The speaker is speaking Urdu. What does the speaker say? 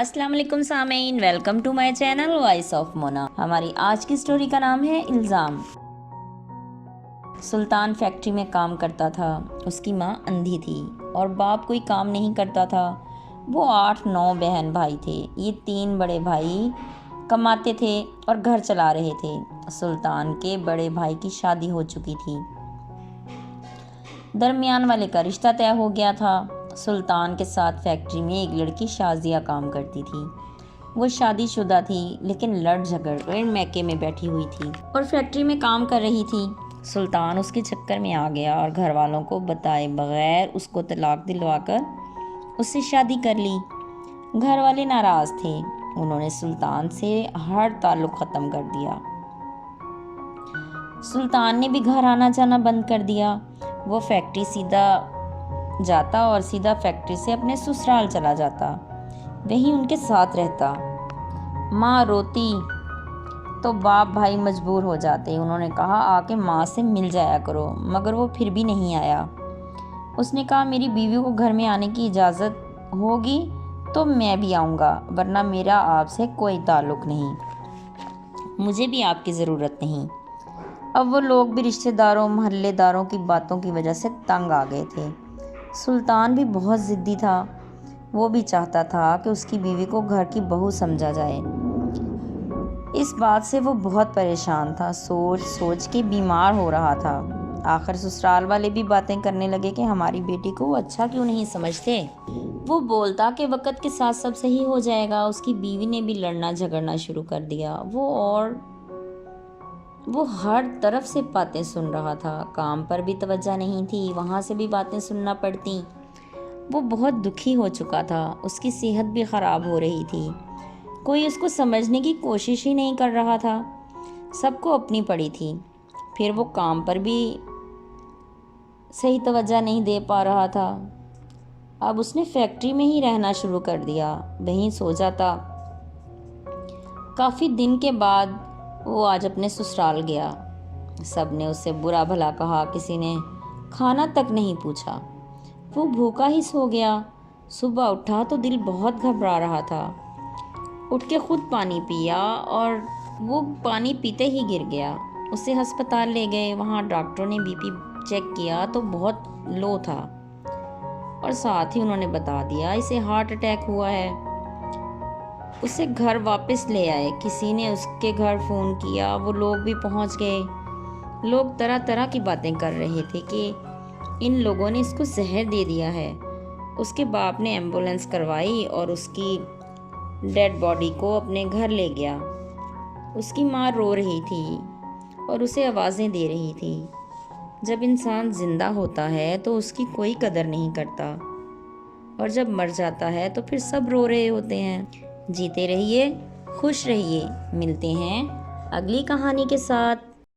السلام علیکم سامعین، welcome to my channel voice of Mona. ہماری آج کی سٹوری کا نام ہے الزام۔ سلطان فیکٹری میں کام کرتا تھا۔ اس کی ماں اندھی تھی اور باپ کوئی کام نہیں کرتا تھا۔ وہ 8-9 بہن بھائی تھے۔ یہ 3 بڑے بھائی کماتے تھے اور گھر چلا رہے تھے۔ سلطان کے بڑے بھائی کی شادی ہو چکی تھی۔ درمیان والے کا رشتہ طے ہو گیا تھا۔ سلطان کے ساتھ فیکٹری میں ایک لڑکی شازیہ کام کرتی تھی۔ وہ شادی شدہ تھی لیکن لڑ جھگڑ کر میکے میں بیٹھی ہوئی تھی اور فیکٹری میں کام کر رہی تھی۔ سلطان اس کے چکر میں آ گیا اور گھر والوں کو بتائے بغیر اس کو طلاق دلوا کر اس سے شادی کر لی۔ گھر والے ناراض تھے۔ انہوں نے سلطان سے ہر تعلق ختم کر دیا۔ سلطان نے بھی گھر آنا جانا بند کر دیا۔ وہ فیکٹری سیدھا جاتا اور سیدھا فیکٹری سے اپنے سسرال چلا جاتا، وہیں ان کے ساتھ رہتا۔ ماں روتی تو باپ بھائی مجبور ہو جاتے۔ انہوں نے کہا آ کے ماں سے مل جایا کرو، مگر وہ پھر بھی نہیں آیا۔ اس نے کہا میری بیوی کو گھر میں آنے کی اجازت ہوگی تو میں بھی آؤں گا، ورنہ میرا آپ سے کوئی تعلق نہیں، مجھے بھی آپ کی ضرورت نہیں۔ اب وہ لوگ بھی رشتہ داروں محلے داروں کی باتوں کی وجہ سے تنگ آ گئے تھے۔ سلطان بھی بہت ضدی تھا۔ وہ بھی چاہتا تھا کہ اس کی بیوی کو گھر کی بہو سمجھا جائے۔ اس بات سے وہ بہت پریشان تھا، سوچ سوچ کے بیمار ہو رہا تھا۔ آخر سسرال والے بھی باتیں کرنے لگے کہ ہماری بیٹی کو وہ اچھا کیوں نہیں سمجھتے۔ وہ بولتا کہ وقت کے ساتھ سب صحیح ہو جائے گا۔ اس کی بیوی نے بھی لڑنا جھگڑنا شروع کر دیا۔ وہ ہر طرف سے باتیں سن رہا تھا۔ کام پر بھی توجہ نہیں تھی، وہاں سے بھی باتیں سننا پڑتی۔ وہ بہت دکھی ہو چکا تھا۔ اس کی صحت بھی خراب ہو رہی تھی۔ کوئی اس کو سمجھنے کی کوشش ہی نہیں کر رہا تھا۔ سب کو اپنی پڑی تھی۔ پھر وہ کام پر بھی صحیح توجہ نہیں دے پا رہا تھا۔ اب اس نے فیکٹری میں ہی رہنا شروع کر دیا، وہیں سو جاتا۔ کافی دن کے بعد وہ آج اپنے سسرال گیا۔ سب نے اسے برا بھلا کہا، کسی نے کھانا تک نہیں پوچھا۔ وہ بھوکا ہی سو گیا۔ صبح اٹھا تو دل بہت گھبرا رہا تھا۔ اٹھ کے خود پانی پیا اور وہ پانی پیتے ہی گر گیا۔ اسے ہسپتال لے گئے۔ وہاں ڈاکٹروں نے بی پی چیک کیا تو بہت لو تھا اور ساتھ ہی انہوں نے بتا دیا اسے ہارٹ اٹیک ہوا ہے۔ اسے گھر واپس لے آئے۔ کسی نے اس کے گھر فون کیا، وہ لوگ بھی پہنچ گئے۔ لوگ طرح طرح کی باتیں کر رہے تھے کہ ان لوگوں نے اس کو زہر دے دیا ہے۔ اس کے باپ نے ایمبولینس کروائی اور اس کی ڈیڈ باڈی کو اپنے گھر لے گیا۔ اس کی ماں رو رہی تھی اور اسے آوازیں دے رہی تھی۔ جب انسان زندہ ہوتا ہے تو اس کی کوئی قدر نہیں کرتا، اور جب مر جاتا ہے تو پھر سب رو رہے ہوتے ہیں۔ جیتے رہیے، خوش رہیے۔ ملتے ہیں اگلی کہانی کے ساتھ۔